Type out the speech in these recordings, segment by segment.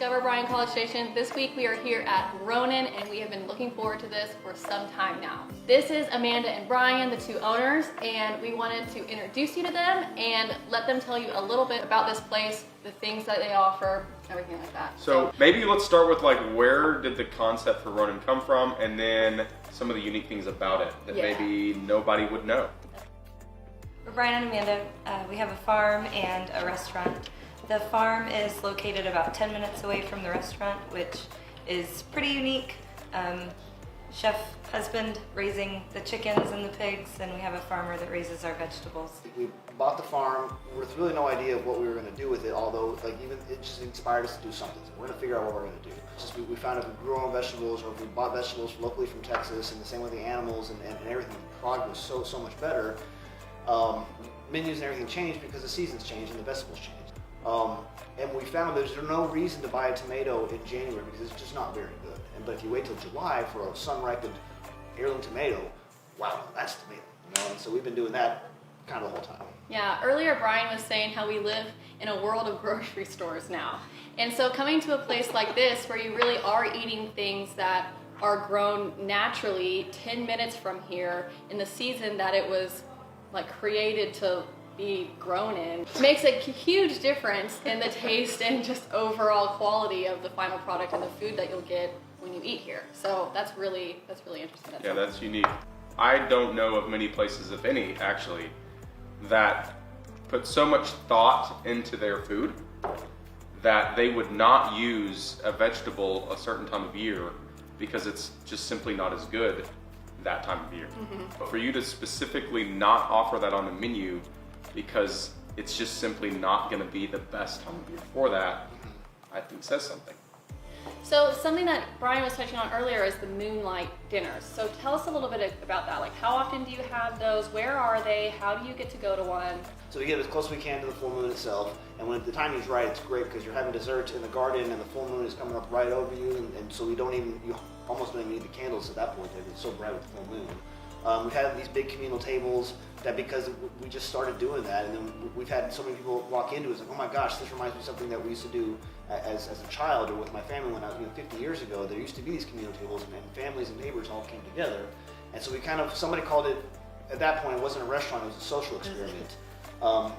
Discover Bryan College Station. This week we are here at Ronin and we have been looking forward to this for some time now. This is Amanda and Brian, the two owners, and we wanted to introduce you to them and let them tell you a little bit about this place, the things that they offer, everything like that. So maybe let's start with like, where did the concept for Ronin come from, and then some of the unique things about it that maybe nobody would know. We're Brian and Amanda. We have a farm and a restaurant. The farm is located about 10 minutes away from the restaurant, which is pretty unique. Chef husband raising the chickens and the pigs, and we have a farmer that raises our vegetables. We bought the farm with really no idea of what we were going to do with it, although even it just inspired us to do something. So we're going to figure out what we're going to do. Just we found if we grew our own vegetables, or if we bought vegetables locally from Texas, and the same with the animals and everything, the product was so much better. Menus and everything changed because the seasons changed and the vegetables changed. And we found there's no reason to buy a tomato in January because it's just not very good. But if you wait till July for a sun-ripened heirloom tomato, wow, that's tomato. You know? And so we've been doing that kind of the whole time. Yeah, earlier Brian was saying how we live in a world of grocery stores now. And so coming to a place like this where you really are eating things that are grown naturally 10 minutes from here in the season that it was like created to be grown in, makes a huge difference in the taste and just overall quality of the final product and the food that you'll get when you eat here. So that's really interesting. That's unique. I don't know of many places, if any, actually, that put so much thought into their food that they would not use a vegetable a certain time of year because it's just simply not as good that time of year. But for you to specifically not offer that on the menu because it's just simply not going to be the best time of year for that, I think says something. So something that Brian was touching on earlier is the Moonlight Dinners. So tell us a little bit about that. Like, how often do you have those? Where are they? How do you get to go to one? So we get as close as we can to the full moon itself, and when the timing is right, it's great because you're having dessert in the garden and the full moon is coming up right over you, and so you almost don't even need the candles at that point. It's so bright with the full moon. We've had these big communal tables that because we just started doing that, and then we've had so many people walk into it, it's like, oh my gosh, this reminds me of something that we used to do as a child or with my family when I was 50 years ago. There used to be these communal tables, and families and neighbors all came together, and so somebody called it, at that point it wasn't a restaurant, it was a social experiment.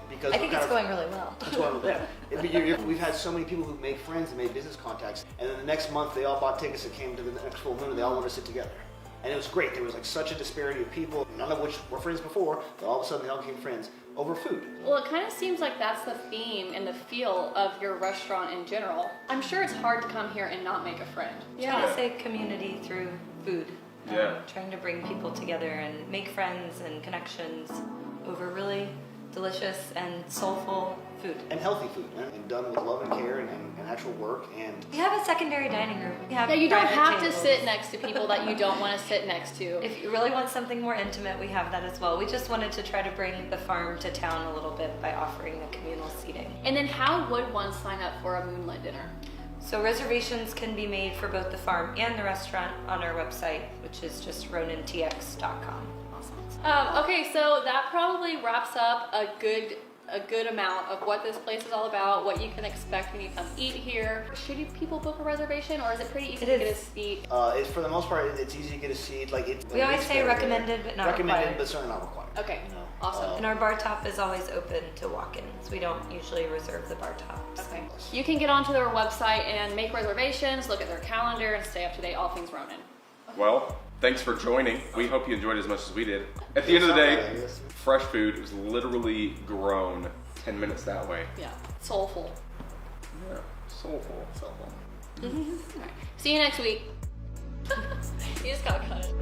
Because I think it's going really well. We've had so many people who've made friends and made business contacts, and then the next month they all bought tickets and came to the next full moon, and they all wanted to sit together. And it was great. There was like such a disparity of people, none of which were friends before, but all of a sudden they all became friends over food. Well, it kind of seems like that's the theme and the feel of your restaurant in general. I'm sure it's hard to come here and not make a friend. Trying to say community through food. Trying to bring people together and make friends and connections over really delicious and soulful food. And healthy food, and done with love and care and actual work. And we have a secondary dining room. You don't have to sit next to people that you don't want to sit next to. If you really want something more intimate, we have that as well. We just wanted to try to bring the farm to town a little bit by offering the communal seating. And then how would one sign up for a Moonlight Dinner? So reservations can be made for both the farm and the restaurant on our website, which is just ronintx.com. Okay, so that probably wraps up a good amount of what this place is all about, what you can expect when you come eat here. Should people book a reservation, or is it pretty easy to get a seat? For the most part, it's easy to get a seat. We always say recommended, but not required. Recommended, but certainly not required. Okay, awesome. And our bar top is always open to walk-ins. We don't usually reserve the bar tops. Okay. You can get onto their website and make reservations, look at their calendar, and stay up to date all things Ronin. Well, thanks for joining. We hope you enjoyed it as much as we did. At the end of the day, fresh food is literally grown 10 minutes that way. Yeah, soulful. Yeah, soulful. All right. See you next week. You just gotta cut it.